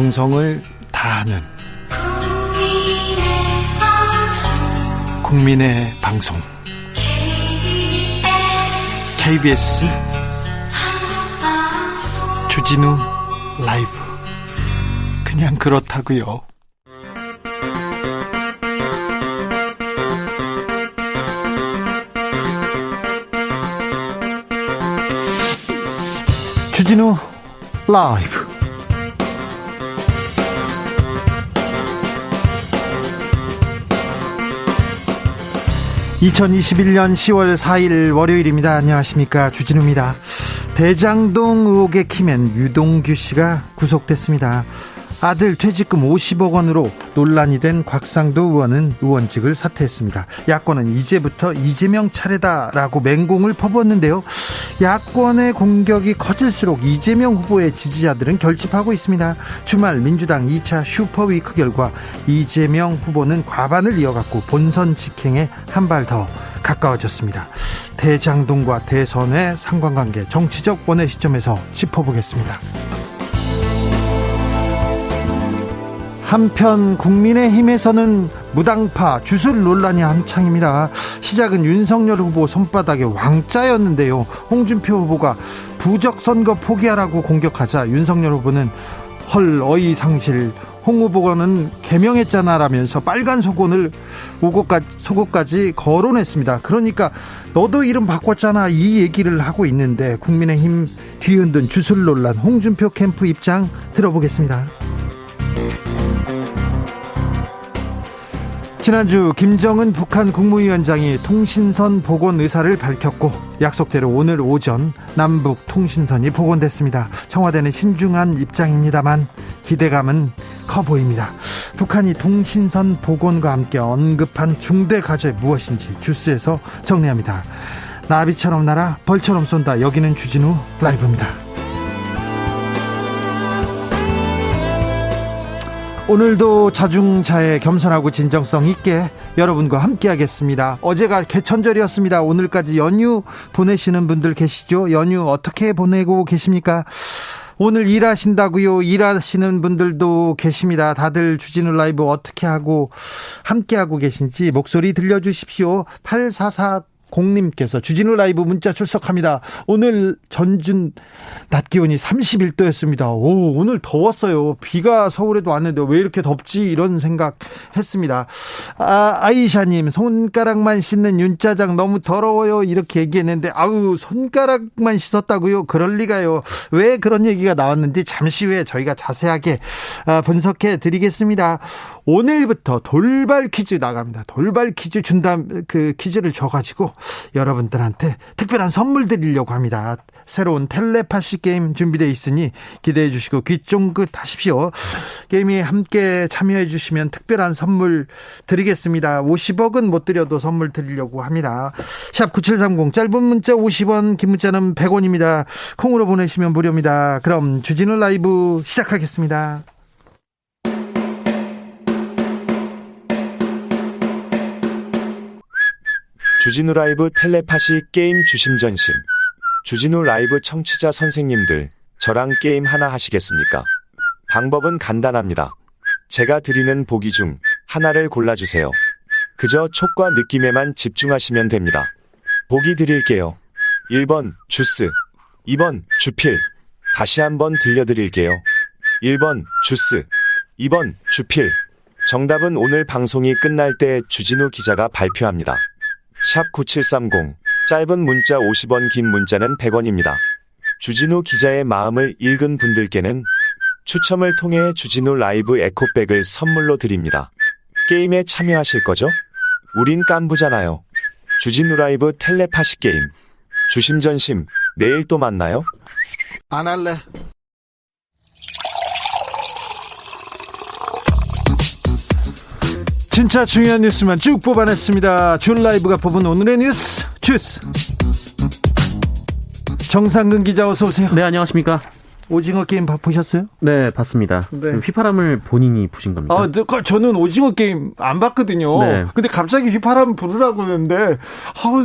정성을 다하는 국민의 방송 KBS 주진우 라이브. 그냥 그렇다고요. 주진우 라이브. (2021년 10월 4일) 월요일입니다. 안녕하십니까, 주진우입니다. 대장동 의혹의 키맨 유동규 씨가 구속됐습니다. 아들 퇴직금 50억 원으로 논란이 된 곽상도 의원은 의원직을 사퇴했습니다. 야권은 이제부터 이재명 차례다라고 맹공을 퍼붓는데요. 야권의 공격이 커질수록 이재명 후보의 지지자들은 결집하고 있습니다. 주말 민주당 2차 슈퍼위크 결과 이재명 후보는 과반을 이어갔고 본선 직행에 한 발 더 가까워졌습니다. 대장동과 대선의 상관관계, 정치적 원의 시점에서 짚어보겠습니다. 한편 국민의힘에서는 무당파 주술 논란이 한창입니다. 시작은 윤석열 후보 손바닥에 왕자였는데요. 홍준표 후보가 부적 선거 포기하라고 공격하자 윤석열 후보는 헐 어이상실, 홍 후보는 개명했잖아 라면서 빨간 속옷까지 거론했습니다. 그러니까 너도 이름 바꿨잖아, 이 얘기를 하고 있는데 국민의힘 뒤흔든 주술 논란, 홍준표 캠프 입장 들어보겠습니다. 지난주 김정은 북한 국무위원장이 통신선 복원 의사를 밝혔고 약속대로 오늘 오전 남북 통신선이 복원됐습니다. 청와대는 신중한 입장입니다만 기대감은 커 보입니다. 북한이 통신선 복원과 함께 언급한 중대 과제 무엇인지 주스에서 정리합니다. 나비처럼 날아 벌처럼 쏜다. 여기는 주진우 라이브입니다. 오늘도 자중자애, 겸손하고 진정성 있게 여러분과 함께 하겠습니다. 어제가 개천절이었습니다. 오늘까지 연휴 보내시는 분들 계시죠? 연휴 어떻게 보내고 계십니까? 오늘 일하신다고요? 일하시는 분들도 계십니다. 다들 주진우 라이브 어떻게 하고 함께하고 계신지 목소리 들려주십시오. 8440님께서 주진우 라이브 문자 출석합니다. 오늘 전준 낮 기온이 31도였습니다. 오늘 더웠어요. 비가 서울에도 왔는데 왜 이렇게 덥지, 이런 생각 했습니다. 아이샤님, 손가락만 씻는 윤짜장 너무 더러워요, 이렇게 얘기했는데 아우, 손가락만 씻었다고요? 그럴 리가요. 왜 그런 얘기가 나왔는지 잠시 후에 저희가 자세하게 분석해 드리겠습니다. 오늘부터 돌발 퀴즈 나갑니다. 돌발 퀴즈 그 퀴즈를 줘가지고 여러분들한테 특별한 선물 드리려고 합니다. 새로운 텔레파시 게임 준비되어 있으니 기대해 주시고 귀 쫑긋 하십시오. 게임에 함께 참여해 주시면 특별한 선물 드리겠습니다. 50억은 못 드려도 선물 드리려고 합니다. 샵 9730, 짧은 문자 50원, 긴 문자는 100원입니다. 콩으로 보내시면 무료입니다. 그럼 주진우 라이브 시작하겠습니다. 주진우 라이브 텔레파시 게임 주심전심. 주진우 라이브 청취자 선생님들, 저랑 게임 하나 하시겠습니까? 방법은 간단합니다. 제가 드리는 보기 중 하나를 골라주세요. 그저 촉과 느낌에만 집중하시면 됩니다. 보기 드릴게요. 1번 주스, 2번 주필. 다시 한번 들려드릴게요. 1번 주스, 2번 주필. 정답은 오늘 방송이 끝날 때 주진우 기자가 발표합니다. 샵 9730, 짧은 문자 50원, 긴 문자는 100원입니다. 주진우 기자의 마음을 읽은 분들께는 추첨을 통해 주진우 라이브 에코백을 선물로 드립니다. 게임에 참여하실 거죠? 우린 깐부잖아요. 주진우 라이브 텔레파시 게임 주심전심, 내일 또 만나요? 안 할래. 진짜 중요한 뉴스만 쭉 뽑아냈습니다. 준 라이브가 뽑은 오늘의 뉴스 주스. 정상근 기자, 어서 오세요. 네, 안녕하십니까. 오징어 게임 보셨어요? 네, 봤습니다. 네. 휘파람을 본인이 부신 겁니까? 저는 오징어 게임 안 봤거든요. 네. 근데 갑자기 휘파람 부르라고 했는데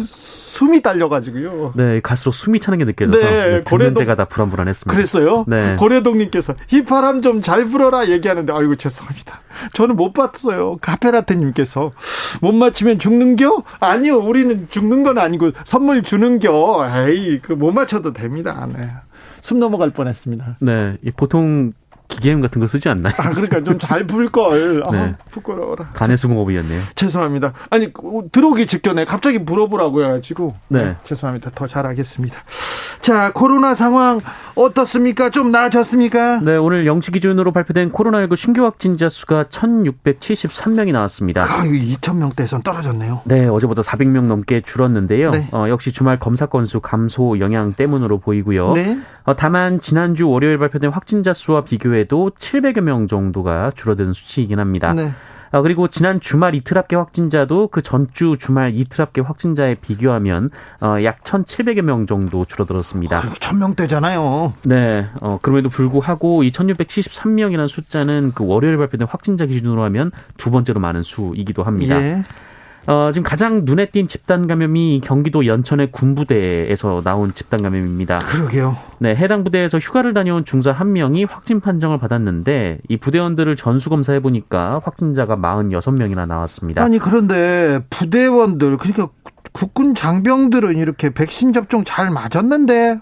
숨이 딸려가지고요. 네, 갈수록 숨이 차는 게 느껴져서 네, 듣는 제가 다 불안했습니다. 그랬어요? 네. 고래동님께서 휘파람 좀 잘 불어라 얘기하는데 아이고 죄송합니다. 저는 못 봤어요. 카페라테님께서 못 맞히면 죽는겨? 아니요, 우리는 죽는 건 아니고 선물 주는겨. 에이, 못 맞춰도 됩니다. 네. 숨 넘어갈 뻔했습니다. 네, 보통 기계음 같은 걸 쓰지 않나요? 그러니까 좀 잘 불 걸. 네. 부끄러워라. 간의 수공업이었네요. 죄송합니다. 아니, 들어오기 직전에 갑자기 불어보라고 해가지고. 네. 죄송합니다. 더 잘하겠습니다. 자, 코로나 상황 어떻습니까? 좀 나아졌습니까? 네, 오늘 0시 기준으로 발표된 코로나19 신규 확진자 수가 1,673명이 나왔습니다. 2,000명대에선 떨어졌네요. 네, 어제보다 400명 넘게 줄었는데요. 네. 역시 주말 검사 건수 감소 영향 때문으로 보이고요. 네. 다만 지난주 월요일 발표된 확진자 수와 비교해도 700여 명 정도가 줄어든 수치이긴 합니다. 네. 그리고 지난 주말 이틀 합계 확진자도 그 전주 주말 이틀 합계 확진자에 비교하면 약 1,700여 명 정도 줄어들었습니다. 1,000명대잖아요. 네. 그럼에도 불구하고 이 1,673명이라는 숫자는 그 월요일 발표된 확진자 기준으로 하면 두 번째로 많은 수이기도 합니다. 예. 지금 가장 눈에 띈 집단 감염이 경기도 연천의 군부대에서 나온 집단 감염입니다. 그러게요. 네, 해당 부대에서 휴가를 다녀온 중사 1명이 확진 판정을 받았는데 이 부대원들을 전수 검사해 보니까 확진자가 46명이나 나왔습니다. 아니 그런데 부대원들 그러니까 국군 장병들은 이렇게 백신 접종 잘 맞았는데.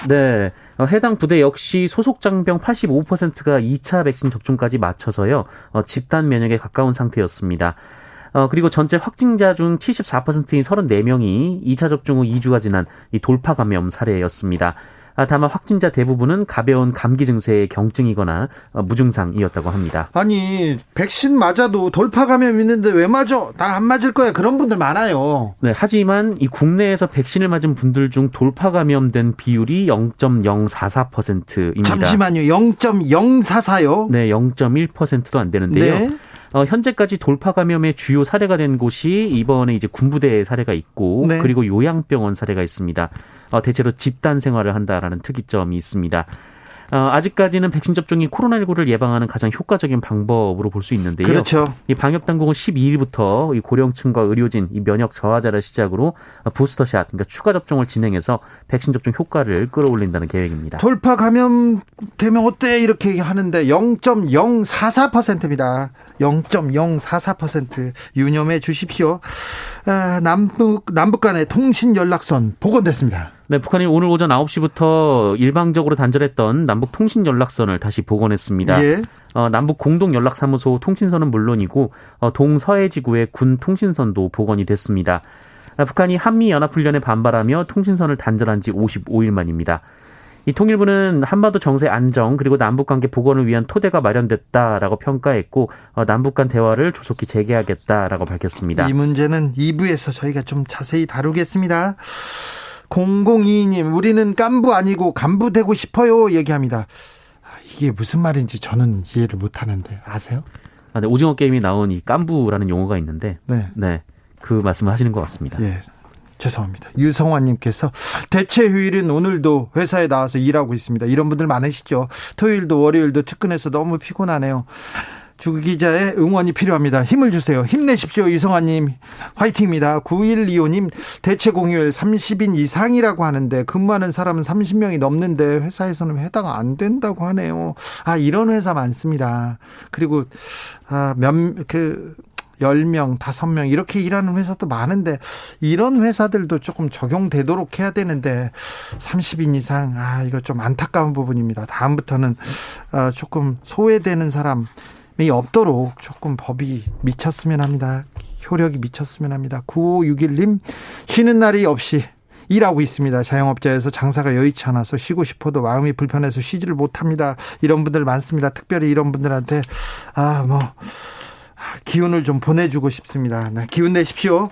네. 해당 부대 역시 소속 장병 85%가 2차 백신 접종까지 마쳐서요. 집단 면역에 가까운 상태였습니다. 그리고 전체 확진자 중 74%인 34명이 2차 접종 후 2주가 지난 이 돌파 감염 사례였습니다. 다만 확진자 대부분은 가벼운 감기 증세의 경증이거나 무증상이었다고 합니다. 아니 백신 맞아도 돌파 감염 있는데 왜 맞아? 나 안 맞을 거야. 그런 분들 많아요. 네, 하지만 이 국내에서 백신을 맞은 분들 중 돌파 감염된 비율이 0.044%입니다. 잠시만요. 0.044요? 네, 0.1%도 안 되는데요. 네. 현재까지 돌파 감염의 주요 사례가 된 곳이 이번에 이제 군부대 사례가 있고 네. 그리고 요양병원 사례가 있습니다. 대체로 집단 생활을 한다라는 특이점이 있습니다. 아직까지는 백신 접종이 코로나19를 예방하는 가장 효과적인 방법으로 볼 수 있는데요. 그렇죠. 이 방역 당국은 12일부터 이 고령층과 의료진, 이 면역 저하자를 시작으로 부스터샷, 그러니까 추가 접종을 진행해서 백신 접종 효과를 끌어올린다는 계획입니다. 돌파 감염되면 어때 이렇게 하는데 0.044%입니다. 0.044% 유념해 주십시오. 남북 간의 통신 연락선 복원됐습니다. 네, 북한이 오늘 오전 9시부터 일방적으로 단절했던 남북 통신 연락선을 다시 복원했습니다. 예. 남북 공동 연락사무소 통신선은 물론이고 동서해 지구의 군 통신선도 복원이 됐습니다. 북한이 한미 연합훈련에 반발하며 통신선을 단절한 지 55일 만입니다. 이 통일부는 한반도 정세 안정 그리고 남북관계 복원을 위한 토대가 마련됐다라고 평가했고 남북 간 대화를 조속히 재개하겠다라고 밝혔습니다. 이 문제는 2부에서 저희가 좀 자세히 다루겠습니다. 0022님 우리는 깐부 아니고 간부 되고 싶어요 얘기합니다. 이게 무슨 말인지 저는 이해를 못하는데 아세요? 네, 오징어 게임이 나온 이 깐부라는 용어가 있는데 네, 그 말씀을 하시는 것 같습니다. 예. 죄송합니다. 유성환님께서 대체 휴일은 오늘도 회사에 나와서 일하고 있습니다. 이런 분들 많으시죠. 토요일도 월요일도 퇴근해서 너무 피곤하네요. 주 기자의 응원이 필요합니다. 힘을 주세요. 힘내십시오. 유성환님 화이팅입니다. 9125님 대체 공휴일 30인 이상이라고 하는데 근무하는 사람은 30명이 넘는데 회사에서는 해당 안 된다고 하네요. 이런 회사 많습니다. 그리고 10명, 5명 이렇게 일하는 회사도 많은데 이런 회사들도 조금 적용되도록 해야 되는데 30인 이상 이거 좀 안타까운 부분입니다. 다음부터는 조금 소외되는 사람이 없도록 조금 법이 미쳤으면 합니다. 효력이 미쳤으면 합니다. 9561님 쉬는 날이 없이 일하고 있습니다. 자영업자에서 장사가 여의치 않아서 쉬고 싶어도 마음이 불편해서 쉬지를 못합니다. 이런 분들 많습니다. 특별히 이런 분들한테 기운을 좀 보내주고 싶습니다. 네, 기운 내십시오.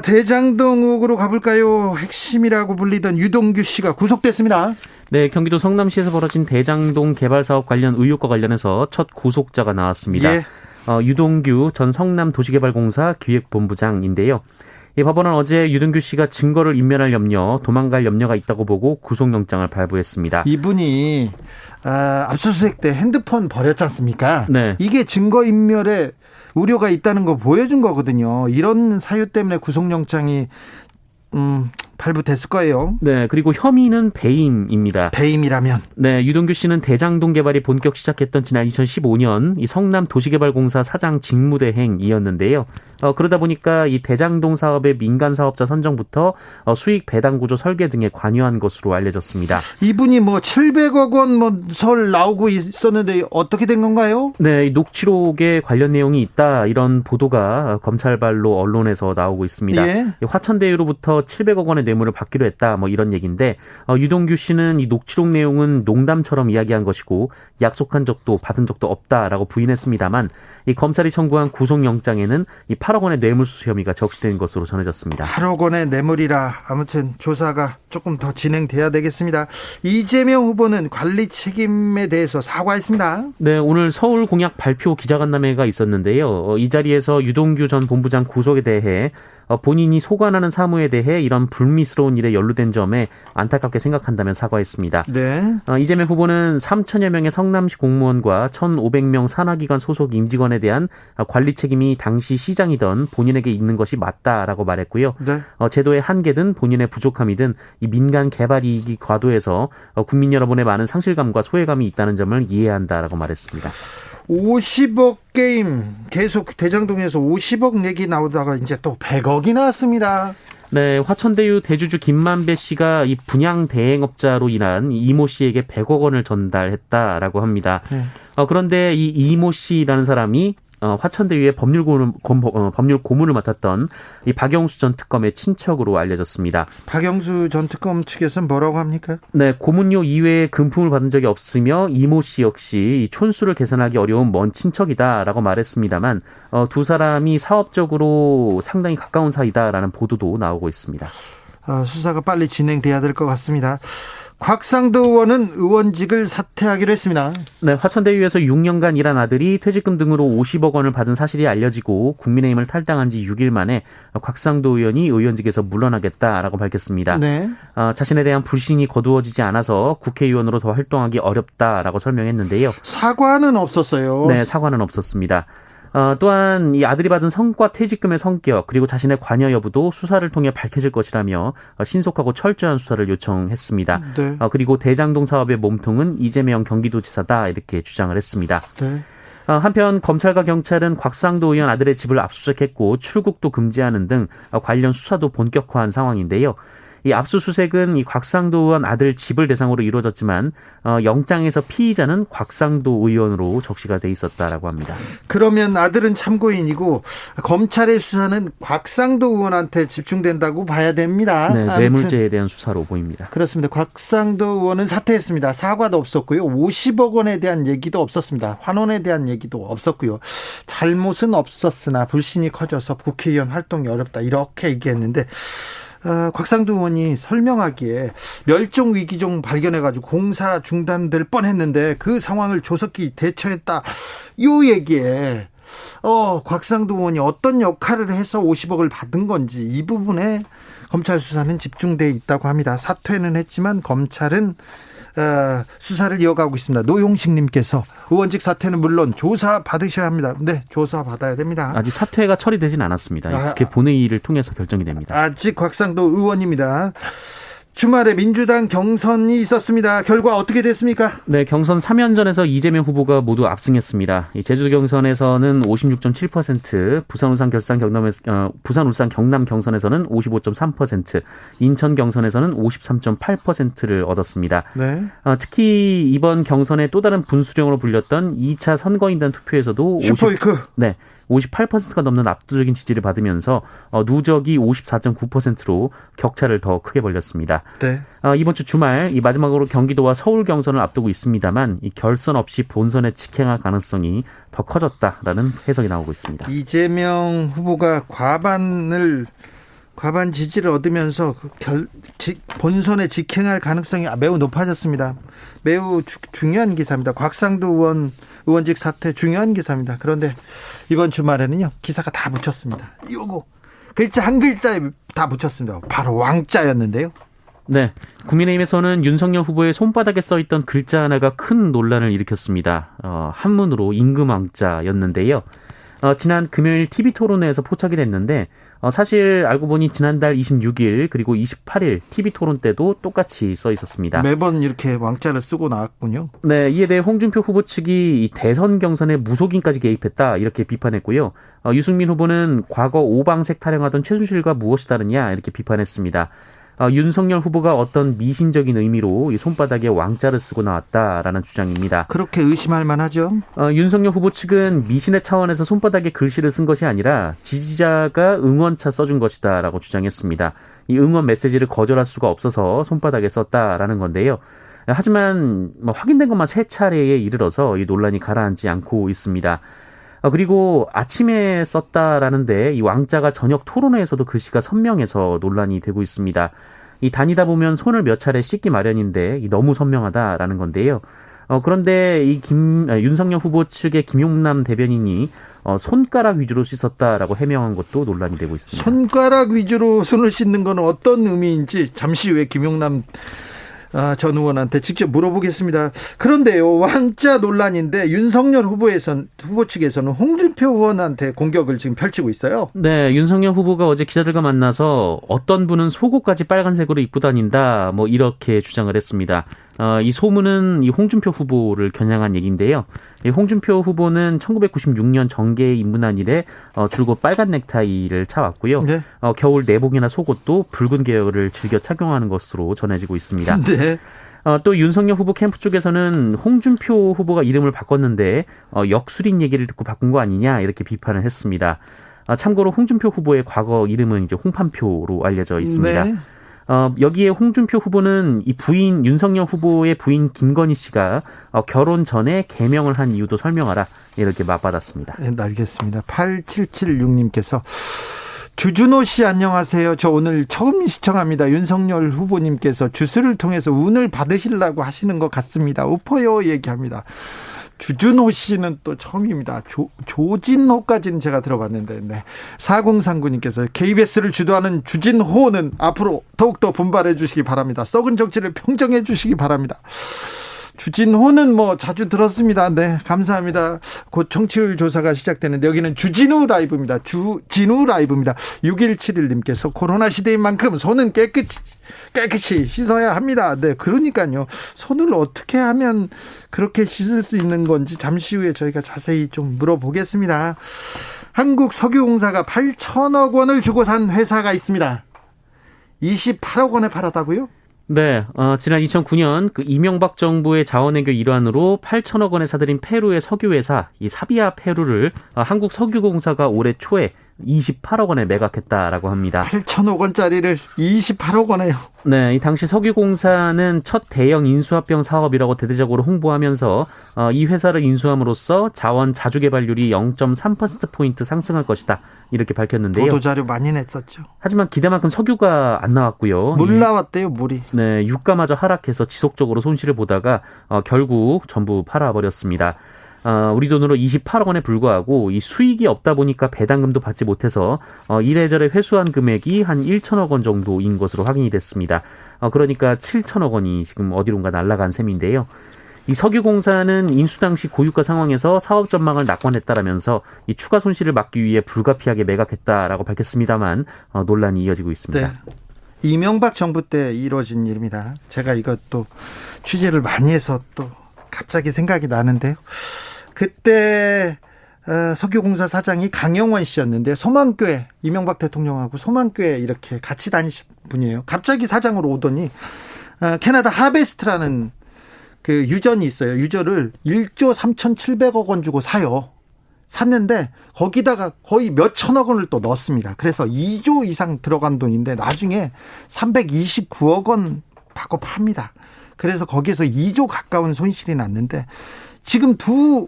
대장동 의혹으로 가볼까요? 핵심이라고 불리던 유동규 씨가 구속됐습니다. 네, 경기도 성남시에서 벌어진 대장동 개발 사업 관련 의혹과 관련해서 첫 구속자가 나왔습니다. 예. 유동규 전 성남도시개발공사 기획본부장인데요. 이 법원은 어제 유동규 씨가 증거를 인멸할 염려, 도망갈 염려가 있다고 보고 구속영장을 발부했습니다. 이분이 압수수색 때 핸드폰 버렸지 않습니까? 네. 이게 증거인멸에 우려가 있다는 거 보여준 거거든요. 이런 사유 때문에 구속영장이 발부됐을 거예요. 네, 그리고 혐의는 배임입니다. 배임이라면? 네, 유동규 씨는 대장동 개발이 본격 시작했던 지난 2015년 이 성남 도시개발공사 사장 직무대행이었는데요. 그러다 보니까 이 대장동 사업의 민간 사업자 선정부터 수익 배당 구조 설계 등에 관여한 것으로 알려졌습니다. 이분이 700억 원 설 나오고 있었는데 어떻게 된 건가요? 네, 이 녹취록에 관련 내용이 있다 이런 보도가 검찰발로 언론에서 나오고 있습니다. 예. 화천대유로부터 700억 원의 뇌물을 받기로 했다 이런 얘기인데 유동규 씨는 이 녹취록 내용은 농담처럼 이야기한 것이고 약속한 적도 받은 적도 없다라고 부인했습니다만 이 검찰이 청구한 구속영장에는 이 8억 원의 뇌물수수 혐의가 적시된 것으로 전해졌습니다. 8억 원의 뇌물이라 아무튼 조사가 조금 더 진행돼야 되겠습니다. 이재명 후보는 관리 책임에 대해서 사과했습니다. 네, 오늘 서울 공약 발표 기자간담회가 있었는데요. 이 자리에서 유동규 전 본부장 구속에 대해 본인이 소관하는 사무에 대해 이런 불미스러운 일에 연루된 점에 안타깝게 생각한다면 사과했습니다. 네. 이재명 후보는 3천여 명의 성남시 공무원과 1,500명 산하기관 소속 임직원에 대한 관리 책임이 당시 시장이던 본인에게 있는 것이 맞다라고 말했고요. 네. 제도의 한계든 본인의 부족함이든 이 민간 개발 이익이 과도해서 국민 여러분의 많은 상실감과 소외감이 있다는 점을 이해한다라고 말했습니다. 50억 게임 계속 대장동에서 50억 얘기 나오다가 이제 또 100억이 나왔습니다. 네, 화천대유 대주주 김만배 씨가 이 분양 대행업자로 인한 이모 씨에게 100억 원을 전달했다라고 합니다. 네. 그런데 이 이모 씨라는 사람이 화천대유의 법률 고문을 맡았던 이 박영수 전 특검의 친척으로 알려졌습니다. 박영수 전 특검 측에서는 뭐라고 합니까? 네, 고문료 이외에 금품을 받은 적이 없으며 이모 씨 역시 촌수를 계산하기 어려운 먼 친척이다라고 말했습니다만 두 사람이 사업적으로 상당히 가까운 사이다라는 보도도 나오고 있습니다. 수사가 빨리 진행돼야 될 것 같습니다. 곽상도 의원은 의원직을 사퇴하기로 했습니다. 네, 화천대유에서 6년간 일한 아들이 퇴직금 등으로 50억 원을 받은 사실이 알려지고 국민의힘을 탈당한 지 6일 만에 곽상도 의원이 의원직에서 물러나겠다라고 밝혔습니다. 네. 자신에 대한 불신이 거두어지지 않아서 국회의원으로 더 활동하기 어렵다라고 설명했는데요. 사과는 없었어요. 네, 사과는 없었습니다. 또한 이 아들이 받은 성과 퇴직금의 성격 그리고 자신의 관여 여부도 수사를 통해 밝혀질 것이라며 신속하고 철저한 수사를 요청했습니다. 네. 그리고 대장동 사업의 몸통은 이재명 경기도지사다 이렇게 주장을 했습니다. 네. 한편 검찰과 경찰은 곽상도 의원 아들의 집을 압수수색했고 출국도 금지하는 등 관련 수사도 본격화한 상황인데요. 이 압수수색은 이 곽상도 의원 아들 집을 대상으로 이루어졌지만 영장에서 피의자는 곽상도 의원으로 적시가 돼 있었다라고 합니다. 그러면 아들은 참고인이고 검찰의 수사는 곽상도 의원한테 집중된다고 봐야 됩니다. 네, 뇌물죄에 대한 수사로 보입니다. 그렇습니다. 곽상도 의원은 사퇴했습니다. 사과도 없었고요. 50억 원에 대한 얘기도 없었습니다. 환원에 대한 얘기도 없었고요. 잘못은 없었으나 불신이 커져서 국회의원 활동이 어렵다 이렇게 얘기했는데 곽상도 의원이 설명하기에 멸종 위기종 발견해가지고 공사 중단될 뻔했는데 그 상황을 조속히 대처했다. 이 얘기에 곽상도 의원이 어떤 역할을 해서 50억을 받은 건지 이 부분에 검찰 수사는 집중돼 있다고 합니다. 사퇴는 했지만 검찰은 수사를 이어가고 있습니다. 노용식님께서 의원직 사퇴는 물론 조사 받으셔야 합니다. 네, 조사 받아야 됩니다. 아직 사퇴가 처리되진 않았습니다. 국회 본회의를 통해서 결정이 됩니다. 아직 곽상도 의원입니다. 주말에 민주당 경선이 있었습니다. 결과 어떻게 됐습니까? 네, 경선 3연전에서 이재명 후보가 모두 압승했습니다. 제주도 경선에서는 56.7%, 부산 울산 경남 경선에서는 55.3%, 인천 경선에서는 53.8%를 얻었습니다. 네. 특히 이번 경선의 또 다른 분수령으로 불렸던 2차 선거인단 투표에서도 슈퍼위크. 58%가 넘는 압도적인 지지를 받으면서 누적이 54.9%로 격차를 더 크게 벌렸습니다. 네. 이번 주 주말 이 마지막으로 경기도와 서울 경선을 앞두고 있습니다만 이 결선 없이 본선에 직행할 가능성이 더 커졌다라는 해석이 나오고 있습니다. 이재명 후보가 과반 지지를 얻으면서 본선에 직행할 가능성이 매우 높아졌습니다. 매우 중요한 기사입니다. 곽상도 의원직 사퇴 중요한 기사입니다. 그런데 이번 주말에는요 기사가 다 묻혔습니다. 요거 글자 한 글자에 다 붙였습니다. 바로 왕자였는데요. 네, 국민의힘에서는 윤석열 후보의 손바닥에 써있던 글자 하나가 큰 논란을 일으켰습니다. 한문으로 임금왕자였는데요. 지난 금요일 TV토론회에서 포착이 됐는데 사실 알고 보니 지난달 26일 그리고 28일 TV토론 때도 똑같이 써 있었습니다. 매번 이렇게 왕자를 쓰고 나왔군요. 네, 이에 대해 홍준표 후보 측이 대선 경선에 무속인까지 개입했다 이렇게 비판했고요. 유승민 후보는 과거 오방색 타령하던 최순실과 무엇이 다르냐 이렇게 비판했습니다. 윤석열 후보가 어떤 미신적인 의미로 이 손바닥에 왕자를 쓰고 나왔다라는 주장입니다. 그렇게 의심할 만하죠. 윤석열 후보 측은 미신의 차원에서 손바닥에 글씨를 쓴 것이 아니라 지지자가 응원차 써준 것이다라고 주장했습니다. 이 응원 메시지를 거절할 수가 없어서 손바닥에 썼다라는 건데요. 하지만 확인된 것만 3차례에 이르러서 이 논란이 가라앉지 않고 있습니다. 그리고 아침에 썼다라는데 이 왕자가 저녁 토론회에서도 글씨가 선명해서 논란이 되고 있습니다. 이 다니다 보면 손을 몇 차례 씻기 마련인데 너무 선명하다라는 건데요. 그런데 이 윤석열 후보 측의 김용남 대변인이 손가락 위주로 씻었다라고 해명한 것도 논란이 되고 있습니다. 손가락 위주로 손을 씻는 건 어떤 의미인지 잠시 후에 김용남 전 의원한테 직접 물어보겠습니다. 그런데요, 왕자 논란인데 윤석열 후보 측에서는 홍준표 의원한테 공격을 지금 펼치고 있어요. 네, 윤석열 후보가 어제 기자들과 만나서 어떤 분은 속옷까지 빨간색으로 입고 다닌다, 이렇게 주장을 했습니다. 이 소문은 이 홍준표 후보를 겨냥한 얘기인데요. 이 홍준표 후보는 1996년 정계에 입문한 이래 줄곧 빨간 넥타이를 차왔고요. 네. 겨울 내복이나 속옷도 붉은 계열을 즐겨 착용하는 것으로 전해지고 있습니다. 네. 또 윤석열 후보 캠프 쪽에서는 홍준표 후보가 이름을 바꿨는데 역술인 얘기를 듣고 바꾼 거 아니냐 이렇게 비판을 했습니다. 참고로 홍준표 후보의 과거 이름은 이제 홍판표로 알려져 있습니다. 네. 여기에 홍준표 후보는 이 부인 윤석열 후보의 부인 김건희 씨가 결혼 전에 개명을 한 이유도 설명하라 이렇게 맞받았습니다. 네, 알겠습니다. 8776님께서 주준호 씨 안녕하세요. 저 오늘 처음 시청합니다. 윤석열 후보님께서 주스를 통해서 운을 받으시려고 하시는 것 같습니다. 우퍼요 얘기합니다. 주준호 씨는 또 처음입니다. 조진호까지는 제가 들어봤는데, 네. 4039님께서 KBS를 주도하는 주진호는 앞으로 더욱더 분발해 주시기 바랍니다. 썩은 정치를 평정해 주시기 바랍니다. 주진호는 자주 들었습니다. 네, 감사합니다. 곧 청취율 조사가 시작되는데 여기는 주진우 라이브입니다. 주진우 라이브입니다. 6171님께서 코로나 시대인 만큼 손은 깨끗이 씻어야 합니다. 네, 그러니까요. 손을 어떻게 하면 그렇게 씻을 수 있는 건지 잠시 후에 저희가 자세히 좀 물어보겠습니다. 한국석유공사가 8천억 원을 주고 산 회사가 있습니다. 28억 원에 팔았다고요? 네, 지난 2009년 그 이명박 정부의 자원외교 일환으로 8천억 원에 사들인 페루의 석유회사 이 사비아 페루를 한국석유공사가 올해 초에 28억 원에 매각했다라고 합니다. 8천억 원짜리를 28억 원에요. 네, 이 당시 석유공사는 첫 대형 인수합병 사업이라고 대대적으로 홍보하면서 이 회사를 인수함으로써 자원 자주개발률이 0.3%포인트 상승할 것이다. 이렇게 밝혔는데요. 보도자료 많이 냈었죠. 하지만 기대만큼 석유가 안 나왔고요. 물 나왔대요, 물이. 네, 유가마저 하락해서 지속적으로 손실을 보다가 결국 전부 팔아버렸습니다. 우리 돈으로 28억 원에 불과하고 이 수익이 없다 보니까 배당금도 받지 못해서 이래저래 회수한 금액이 한 1천억 원 정도인 것으로 확인이 됐습니다. 그러니까 7천억 원이 지금 어디론가 날아간 셈인데요. 이 석유공사는 인수 당시 고유가 상황에서 사업 전망을 낙관했다라면서 이 추가 손실을 막기 위해 불가피하게 매각했다라고 밝혔습니다만 논란이 이어지고 있습니다. 네. 이명박 정부 때 이루어진 일입니다. 제가 이것도 취재를 많이 해서 또 갑자기 생각이 나는데요. 그때 석유공사 사장이 강영원 씨였는데 소망교회, 이명박 대통령하고 소망교회 이렇게 같이 다니신 분이에요. 갑자기 사장으로 오더니 캐나다 하베스트라는 그 유전이 있어요. 유저를 1조 3,700억 원 주고 사요. 샀는데 거기다가 거의 몇 천억 원을 또 넣었습니다. 그래서 2조 이상 들어간 돈인데 나중에 329억 원 받고 팝니다. 그래서 거기에서 2조 가까운 손실이 났는데 지금 두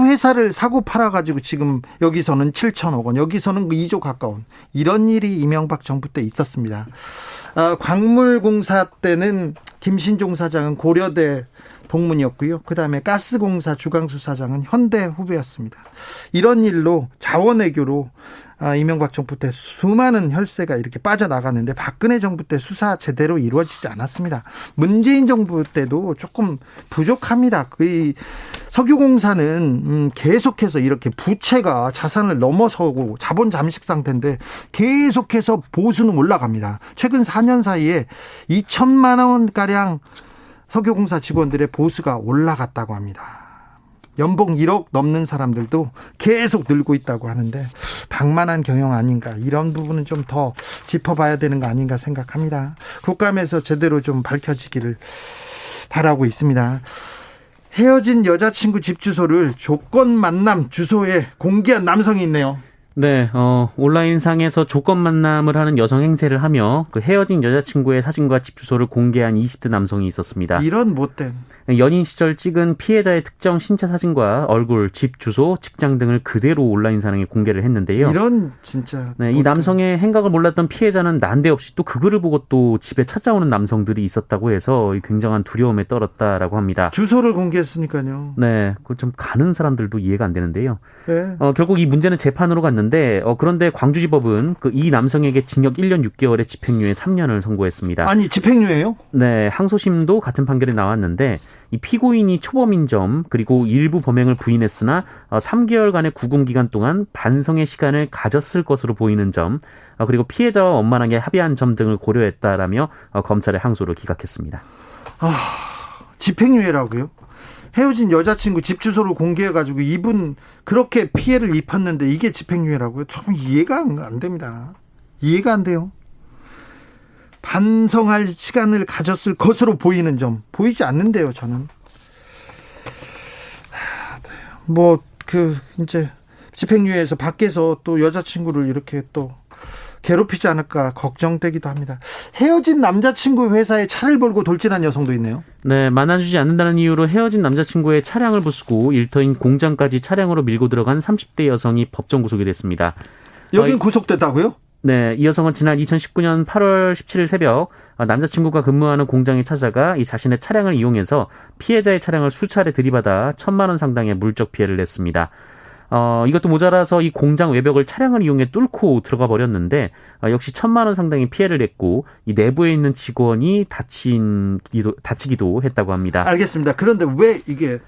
회사를 사고 팔아가지고 지금 여기서는 7천억 원, 여기서는 2조 가까운 이런 일이 이명박 정부 때 있었습니다. 광물공사 때는 김신종 사장은 고려대 동문이었고요. 그다음에 가스공사 주강수 사장은 현대 후배였습니다. 이런 일로 자원외교로 이명박 정부 때 수많은 혈세가 이렇게 빠져나갔는데 박근혜 정부 때 수사 제대로 이루어지지 않았습니다. 문재인 정부 때도 조금 부족합니다. 그 석유공사는 계속해서 이렇게 부채가 자산을 넘어서고 자본 잠식 상태인데 계속해서 보수는 올라갑니다. 최근 4년 사이에 2천만 원가량 석유공사 직원들의 보수가 올라갔다고 합니다. 연봉 1억 넘는 사람들도 계속 늘고 있다고 하는데 방만한 경영 아닌가, 이런 부분은 좀 더 짚어봐야 되는 거 아닌가 생각합니다. 국감에서 제대로 좀 밝혀지기를 바라고 있습니다. 헤어진 여자친구 집 주소를 조건 만남 주소에 공개한 남성이 있네요. 네, 온라인상에서 조건 만남을 하는 여성 행세를 하며 그 헤어진 여자친구의 사진과 집 주소를 공개한 20대 남성이 있었습니다. 이런 못된. 연인 시절 찍은 피해자의 특정 신체 사진과 얼굴, 집 주소, 직장 등을 그대로 온라인상에 공개를 했는데요. 이런 진짜. 네, 이 남성의 행각을 몰랐던 피해자는 난데없이 또 그 글을 보고 또 집에 찾아오는 남성들이 있었다고 해서 굉장한 두려움에 떨었다라고 합니다. 주소를 공개했으니까요. 네, 그 좀 가는 사람들도 이해가 안 되는데요. 네. 결국 이 문제는 재판으로 갔는데 그런데 광주지법은 이 남성에게 징역 1년 6개월에 집행유예 3년을 선고했습니다. 아니, 집행유예요? 네, 항소심도 같은 판결이 나왔는데 이 피고인이 초범인 점, 그리고 일부 범행을 부인했으나 3개월간의 구금 기간 동안 반성의 시간을 가졌을 것으로 보이는 점, 그리고 피해자와 원만하게 합의한 점 등을 고려했다라며 검찰의 항소를 기각했습니다. 집행유예라고요? 헤어진 여자친구 집 주소를 공개해가지고 이분 그렇게 피해를 입혔는데 이게 집행유예라고요? 좀 이해가 안 됩니다. 이해가 안 돼요. 반성할 시간을 가졌을 것으로 보이는 점, 보이지 않는데요, 저는. 이제 집행유예에서 밖에서 또 여자친구를 이렇게 또 괴롭히지 않을까 걱정되기도 합니다. 헤어진 남자친구 회사에 차를 몰고 돌진한 여성도 있네요. 네, 만나주지 않는다는 이유로 헤어진 남자친구의 차량을 부수고 일터인 공장까지 차량으로 밀고 들어간 30대 여성이 법정 구속이 됐습니다. 여긴 구속됐다고요? 네, 이 여성은 지난 2019년 8월 17일 새벽 남자친구가 근무하는 공장에 찾아가 이 자신의 차량을 이용해서 피해자의 차량을 수차례 들이받아 1,000만 원 상당의 물적 피해를 냈습니다. 이것도 모자라서 이 공장 외벽을 차량을 이용해 뚫고 들어가 버렸는데 역시 1,000만 원 상당의 피해를 냈고 이 내부에 있는 직원이 다치기도 했다고 합니다. 알겠습니다. 그런데 왜 이게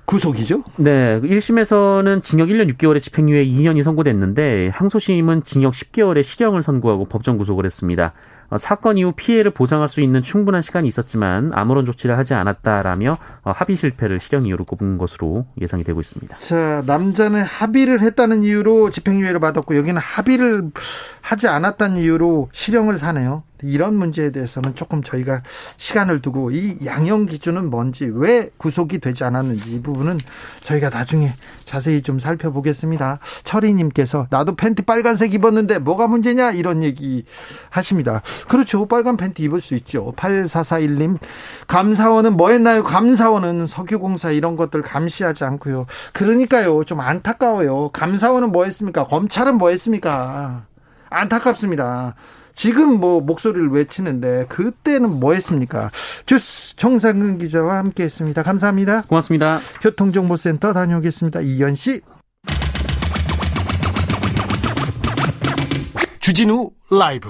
구속이죠? 네, 1심에서는 징역 1년 6개월에 집행유예 2년이 선고됐는데 항소심은 징역 10개월의 실형을 선고하고 법정 구속을 했습니다. 사건 이후 피해를 보상할 수 있는 충분한 시간이 있었지만 아무런 조치를 하지 않았다라며 합의 실패를 실형 이유로 꼽은 것으로 예상이 되고 있습니다. 자, 남자는 합의를 했다는 이유로 집행유예를 받았고 여기는 합의를 하지 않았다는 이유로 실형을 사네요. 이런 문제에 대해서는 조금 저희가 시간을 두고 이 양형 기준은 뭔지, 왜 구속이 되지 않았는지 이 부분은 저희가 나중에 자세히 좀 살펴보겠습니다. 철희님께서 나도 팬티 빨간색 입었는데 뭐가 문제냐 이런 얘기 하십니다. 그렇죠. 빨간 팬티 입을 수 있죠. 8441님, 감사원은 뭐 했나요? 감사원은 석유공사 이런 것들 감시하지 않고요. 그러니까요. 좀 안타까워요. 감사원은 뭐 했습니까? 검찰은 뭐 했습니까? 안타깝습니다. 지금 목소리를 외치는데 그때는 뭐 했습니까? 주스 정상근 기자와 함께했습니다. 감사합니다. 고맙습니다. 교통정보센터 다녀오겠습니다. 이현 씨. 주진우 라이브.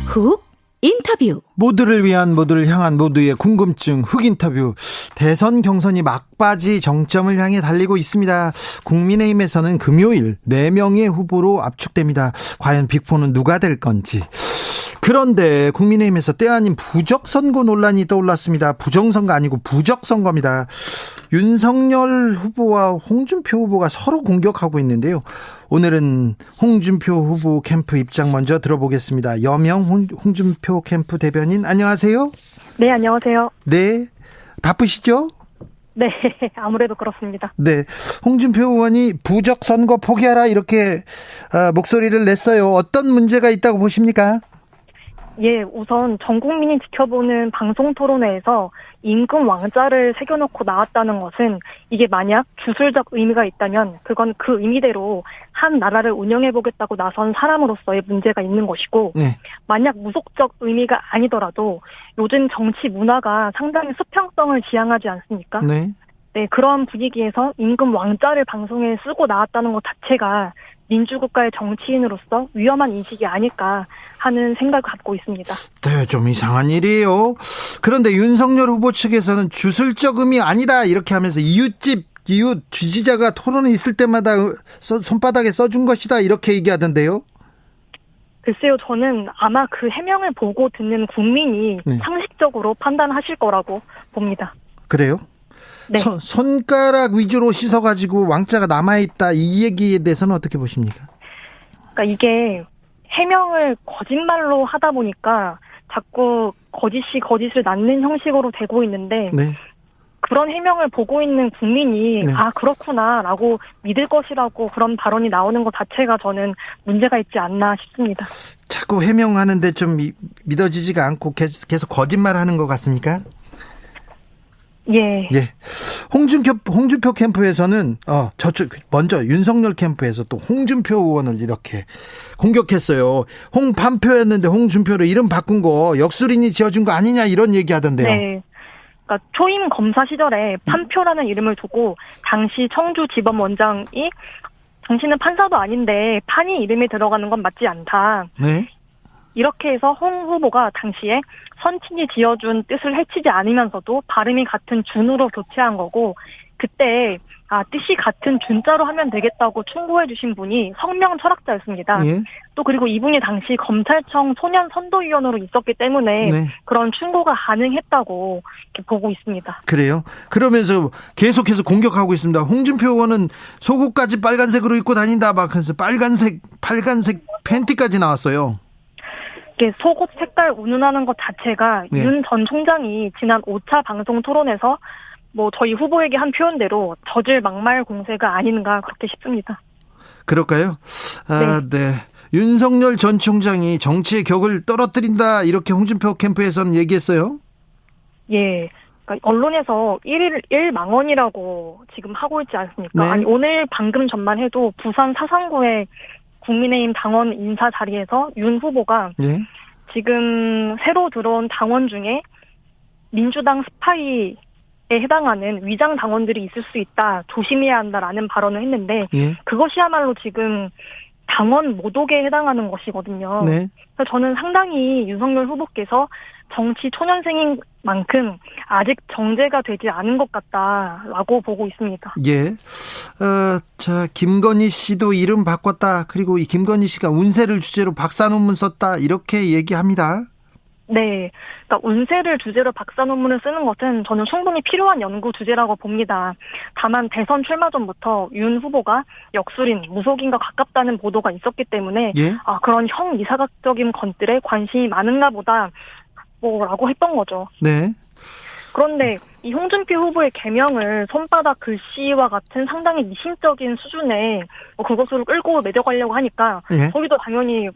훅 인터뷰. 모두를 위한, 모두를 향한, 모두의 궁금증 훅 인터뷰. 대선 경선이 막바지 정점을 향해 달리고 있습니다. 국민의힘에서는 금요일 4명의 후보로 압축됩니다. 과연 빅4는 누가 될 건지. 그런데 국민의힘에서 때 아닌 부적선거 논란이 떠올랐습니다. 부정선거 아니고 부적선거입니다. 윤석열 후보와 홍준표 후보가 서로 공격하고 있는데요. 오늘은 홍준표 후보 캠프 입장 먼저 들어보겠습니다. 여명 홍준표 캠프 대변인, 안녕하세요. 네, 안녕하세요. 네, 바쁘시죠? 네, 아무래도 그렇습니다. 네, 홍준표 의원이 부적선거 포기하라 이렇게 목소리를 냈어요. 어떤 문제가 있다고 보십니까? 예, 우선 전 국민이 지켜보는 방송 토론회에서 임금 왕자를 새겨놓고 나왔다는 것은 이게 만약 주술적 의미가 있다면 그건 그 의미대로 한 나라를 운영해보겠다고 나선 사람으로서의 문제가 있는 것이고 네. 만약 무속적 의미가 아니더라도 요즘 정치 문화가 상당히 수평성을 지향하지 않습니까? 네. 네, 그런 분위기에서 임금 왕자를 방송에 쓰고 나왔다는 것 자체가 민주국가의 정치인으로서 위험한 인식이 아닐까 하는 생각을 갖고 있습니다. 네, 좀 이상한 일이에요. 그런데 윤석열 후보 측에서는 주술적 의미 아니다 이렇게 하면서 이웃 지지자가 토론에 있을 때마다 손바닥에 써준 것이다 이렇게 얘기하던데요. 글쎄요, 저는 아마 그 해명을 보고 듣는 국민이 네. 상식적으로 판단하실 거라고 봅니다. 그래요? 네. 손가락 위주로 씻어가지고 왕자가 남아있다 이 얘기에 대해서는 어떻게 보십니까? 그러니까 이게 해명을 거짓말로 하다 보니까 자꾸 거짓이 거짓을 낳는 형식으로 되고 있는데 네. 그런 해명을 보고 있는 국민이 네. 아 그렇구나라고 믿을 것이라고 그런 발언이 나오는 것 자체가 저는 문제가 있지 않나 싶습니다. 자꾸 해명하는데 좀 믿어지지가 않고 계속 거짓말하는 것 같습니까? 예. 예. 홍준표 캠프에서는 저쪽 먼저 윤석열 캠프에서 또 홍준표 의원을 이렇게 공격했어요. 홍판표였는데 홍준표로 이름 바꾼 거 역술인이 지어준 거 아니냐 이런 얘기하던데요. 네. 그러니까 초임 검사 시절에 판표라는 이름을 두고 당시 청주지검원장이 당신은 판사도 아닌데 판이 이름에 들어가는 건 맞지 않다. 네. 이렇게 해서 홍 후보가 당시에 선친이 지어준 뜻을 해치지 않으면서도 발음이 같은 준으로 교체한 거고 그때 뜻이 같은 준자로 하면 되겠다고 충고해 주신 분이 성명 철학자였습니다. 예. 또 그리고 이분이 당시 검찰청 소년 선도위원으로 있었기 때문에 네. 그런 충고가 가능했다고 이렇게 보고 있습니다. 그래요? 그러면서 계속해서 공격하고 있습니다. 홍준표 의원은 속옷까지 빨간색으로 입고 다닌다 막 그래서 빨간색 팬티까지 나왔어요. 속옷 색깔 운운하는 것 자체가 네. 윤 전 총장이 지난 5차 방송 토론에서 저희 후보에게 한 표현대로 저질 막말 공세가 아닌가 그렇게 싶습니다. 그럴까요? 네. 윤석열 전 총장이 정치의 격을 떨어뜨린다 이렇게 홍준표 캠프에서는 얘기했어요. 예. 그러니까 언론에서 일망언이라고 지금 하고 있지 않습니까? 네. 아니 오늘 방금 전만 해도 부산 사상구의 국민의힘 당원 인사 자리에서 윤 후보가 예. 지금 새로 들어온 당원 중에 민주당 스파이에 해당하는 위장 당원들이 있을 수 있다. 조심해야 한다라는 발언을 했는데 예. 그것이야말로 지금 당원 모독에 해당하는 것이거든요. 네. 그래서 저는 상당히 윤석열 후보께서 정치 초년생인 만큼 아직 정제가 되지 않은 것 같다라고 보고 있습니다. 예. 자, 김건희 씨도 이름 바꿨다. 그리고 이 김건희 씨가 운세를 주제로 박사 논문 썼다. 이렇게 얘기합니다. 네. 그러니까 운세를 주제로 박사 논문을 쓰는 것은 저는 충분히 필요한 연구 주제라고 봅니다. 다만 대선 출마 전부터 윤 후보가 역술인, 무속인과 가깝다는 보도가 있었기 때문에 예? 그런 형이사각적인 것들에 관심이 많은가 보다 라고 했던 거죠. 네. 그런데 이 홍준표 후보의 개명을 손바닥 글씨와 같은 상당히 미심적인 수준의 그것으로 끌고 내려가려고 하니까 예? 저희도 당연히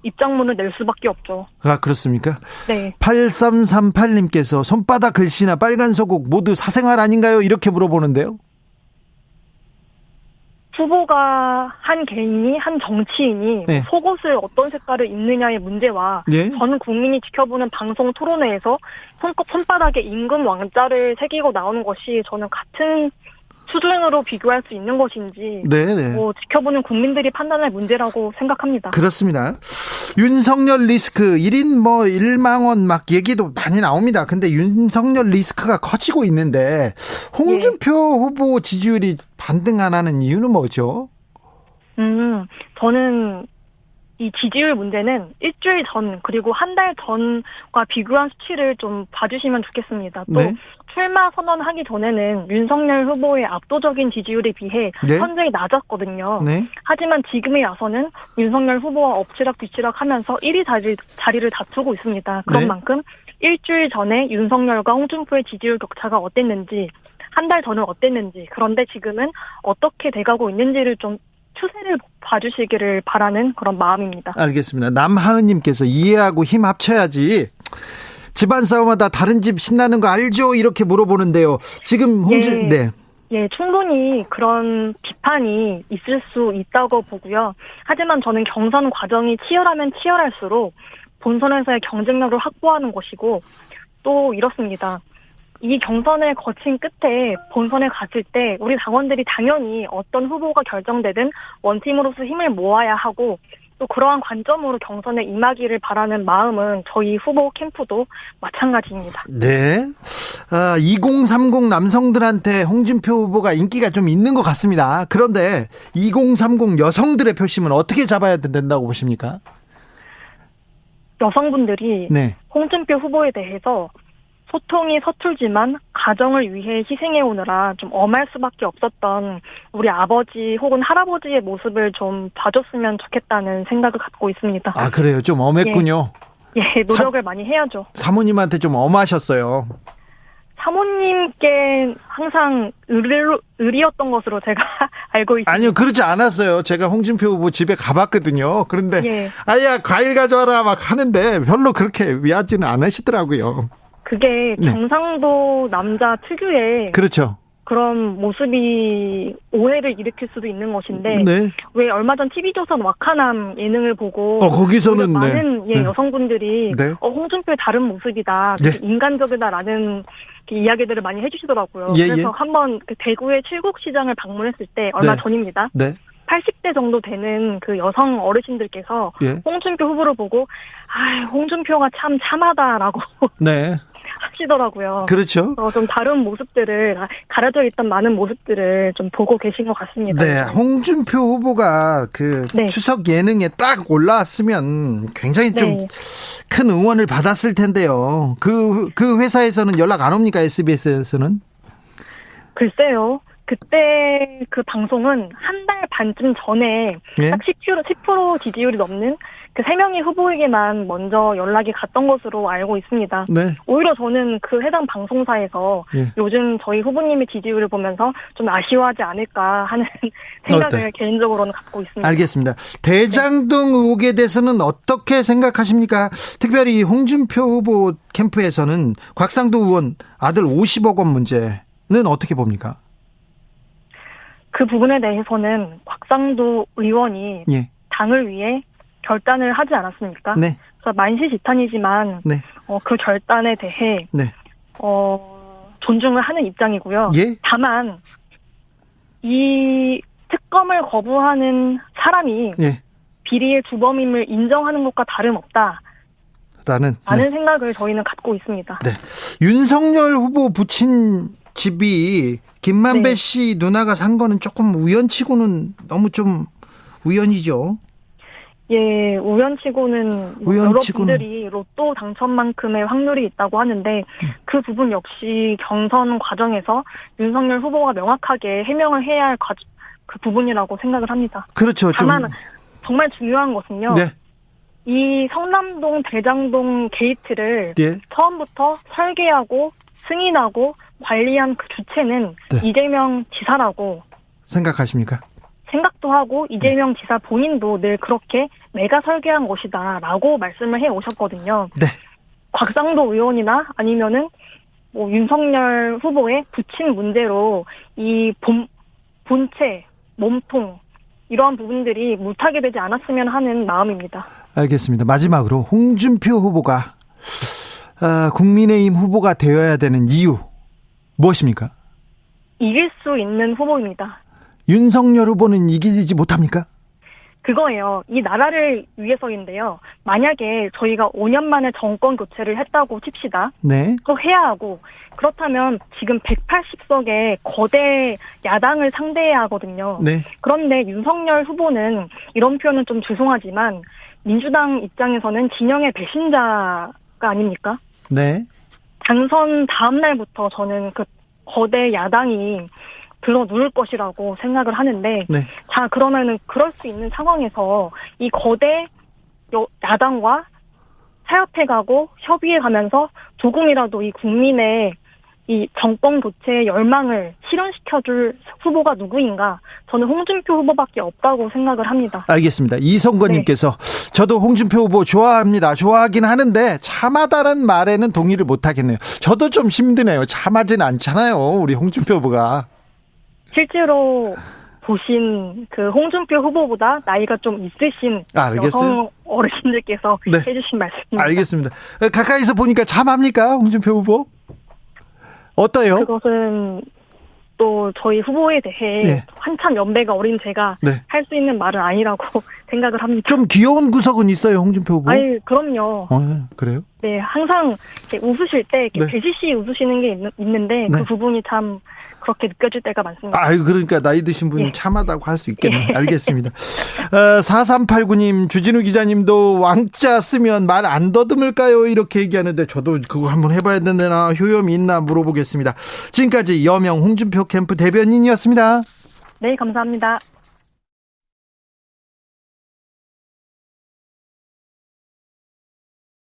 입장문을 낼 수밖에 없죠. 그렇습니까? 네. 8338님께서 손바닥 글씨나 빨간 소국 모두 사생활 아닌가요? 이렇게 물어보는데요. 후보가 한 개인이 한 정치인이 네. 속옷을 어떤 색깔을 입느냐의 문제와 예? 전 국민이 지켜보는 방송 토론회에서 손바닥에 임금 왕자를 새기고 나오는 것이 저는 같은 수준으로 비교할 수 있는 것인지 네. 지켜보는 국민들이 판단할 문제라고 생각합니다. 그렇습니다. 윤석열 리스크 1인 1망원 막 얘기도 많이 나옵니다. 근데 윤석열 리스크가 커지고 있는데 홍준표 후보 지지율이 반등 안 하는 이유는 뭐죠? 저는 이 지지율 문제는 일주일 전 그리고 한 달 전과 비교한 수치를 좀 봐주시면 좋겠습니다. 또 네. 출마 선언하기 전에는 윤석열 후보의 압도적인 지지율에 비해 네. 현저히 낮았거든요. 네. 하지만 지금에 와서는 윤석열 후보와 엎치락뒤치락 하면서 1위 자리를 다투고 있습니다. 그런 네. 만큼 일주일 전에 윤석열과 홍준표의 지지율 격차가 어땠는지 한 달 전은 어땠는지 그런데 지금은 어떻게 돼가고 있는지를 좀 추세를 봐주시기를 바라는 그런 마음입니다. 알겠습니다. 남하은님께서 이해하고 힘 합쳐야지. 집안 싸움하다 다른 집 신나는 거 알죠? 이렇게 물어보는데요. 지금 네. 예, 충분히 그런 비판이 있을 수 있다고 보고요. 하지만 저는 경선 과정이 치열하면 치열할수록 본선에서의 경쟁력을 확보하는 것이고 또 이렇습니다. 이 경선을 거친 끝에 본선에 갔을 때 우리 당원들이 당연히 어떤 후보가 결정되든 원팀으로서 힘을 모아야 하고 또 그러한 관점으로 경선에 임하기를 바라는 마음은 저희 후보 캠프도 마찬가지입니다. 네. 2030 남성들한테 홍준표 후보가 인기가 좀 있는 것 같습니다. 그런데 2030 여성들의 표심은 어떻게 잡아야 된다고 보십니까? 여성분들이 네. 홍준표 후보에 대해서 소통이 서툴지만 가정을 위해 희생해오느라 좀 엄할 수밖에 없었던 우리 아버지 혹은 할아버지의 모습을 좀 봐줬으면 좋겠다는 생각을 갖고 있습니다. 아, 그래요? 좀 엄했군요. 예, 노력을 많이 해야죠. 사모님한테 좀 엄하셨어요. 사모님께 항상 의리였던 것으로 제가 알고 있습니다. 아니요, 그렇지 않았어요. 제가 홍준표 후보 집에 가봤거든요. 그런데 예. 아야 과일 가져와라 막 하는데 별로 그렇게 위하지는 않으시더라고요. 그게 경상도 남자 특유의 그렇죠. 그런 모습이 오해를 일으킬 수도 있는 것인데 네. 왜 얼마 전 TV조선 와카남 예능을 보고 거기서는 많은 여성분들이 홍준표의 다른 모습이다, 인간적이다라는 이야기들을 많이 해주시더라고요. 그래서 한번 그 대구의 칠곡시장을 방문했을 때 얼마 전입니다. 80대 정도 되는 그 여성 어르신들께서 홍준표 후보를 보고 홍준표가 참 참하다라고 하시더라고요. 그렇죠. 좀 다른 모습들을 가려져 있던 많은 모습들을 좀 보고 계신 것 같습니다. 네, 홍준표 후보가 그 추석 예능에 딱 올라왔으면 굉장히 좀 큰 응원을 받았을 텐데요. 그 회사에서는 연락 안 옵니까? SBS에서는? 글쎄요. 그때 그 방송은 한 달 반쯤 전에 딱 10% 지지율이 넘는 그 3명의 후보에게만 먼저 연락이 갔던 것으로 알고 있습니다. 네. 오히려 저는 그 해당 방송사에서 요즘 저희 후보님의 지지율을 보면서 좀 아쉬워하지 않을까 하는 생각을 개인적으로는 갖고 있습니다. 알겠습니다. 대장동 의혹에 대해서는 어떻게 생각하십니까? 특별히 홍준표 후보 캠프에서는 곽상도 의원 아들 50억 원 문제는 어떻게 봅니까? 그 부분에 대해서는 곽상도 의원이 당을 위해 결단을 하지 않았습니까? 네. 그래서 만시지탄이지만 그 결단에 대해 존중을 하는 입장이고요. 다만 이 특검을 거부하는 사람이 비리의 주범임을 인정하는 것과 다름없다. 라는 생각을 저희는 갖고 있습니다. 네. 윤석열 후보 부친 집이 김만배 씨 누나가 산 거는 조금 우연치고는 너무 좀 우연이죠. 예, 우연치고는 여러분들이 로또 당첨만큼의 확률이 있다고 하는데 그 부분 역시 경선 과정에서 윤석열 후보가 명확하게 해명을 해야 할 그 부분이라고 생각을 합니다. 그렇죠. 다만 정말 중요한 것은요. 이 성남동 대장동 게이트를 처음부터 설계하고 승인하고 관리한 그 주체는 이재명 지사라고 생각하십니까? 생각도 하고 이재명 지사 본인도 늘 그렇게 내가 설계한 것이다라고 말씀을 해 오셨거든요. 곽상도 의원이나 아니면은 뭐 윤석열 후보의 부친 문제로 이 본체, 몸통 이러한 부분들이 물타게 되지 않았으면 하는 마음입니다. 알겠습니다. 마지막으로 홍준표 후보가 국민의힘 후보가 되어야 되는 이유 무엇입니까? 이길 수 있는 후보입니다. 윤석열 후보는 이기지 못합니까? 그거예요. 이 나라를 위해서인데요. 만약에 저희가 5년 만에 정권 교체를 했다고 칩시다. 그거 해야 하고 그렇다면 지금 180석의 거대 야당을 상대해야 하거든요. 그런데 윤석열 후보는 이런 표현은 좀 죄송하지만 민주당 입장에서는 진영의 배신자가 아닙니까? 당선 다음 날부터 저는 그 거대 야당이 들어 누울 것이라고 생각을 하는데 자 그러면은 그럴 수 있는 상황에서 이 거대 야당과 타협해가고 협의해가면서 조금이라도 이 국민의 이 정권 교체의 열망을 실현시켜줄 후보가 누구인가? 저는 홍준표 후보밖에 없다고 생각을 합니다. 알겠습니다. 이성건님께서 저도 홍준표 후보 좋아합니다. 좋아하긴 하는데 참하다는 말에는 동의를 못하겠네요. 저도 좀 힘드네요. 참하진 않잖아요. 우리 홍준표 후보가. 실제로 보신 그 홍준표 후보보다 나이가 좀 있으신 여성 어르신들께서 네. 해주신 말씀입니다. 알겠습니다. 가까이서 보니까 참합니까? 홍준표 후보? 어때요? 그것은 또 저희 후보에 대해 네. 한참 연배가 어린 제가 네. 할 수 있는 말은 아니라고 생각을 합니다. 좀 귀여운 구석은 있어요, 홍준표 후보? 아니, 그럼요. 그래요? 네, 항상 이렇게 웃으실 때 이렇게 네. 배시시 웃으시는 게 있는데 네. 그 부분이 참 그렇게 느껴질 때가 많습니다. 그러니까 나이 드신 분은 예. 참하다고 할 수 있겠네요. 예. 알겠습니다. 4389님, 주진우 기자님도 왕자 쓰면 말 안 더듬을까요? 이렇게 얘기하는데 저도 그거 한번 해봐야 되나 효험이 있나 물어보겠습니다. 지금까지 여명 홍준표 캠프 대변인이었습니다. 네, 감사합니다.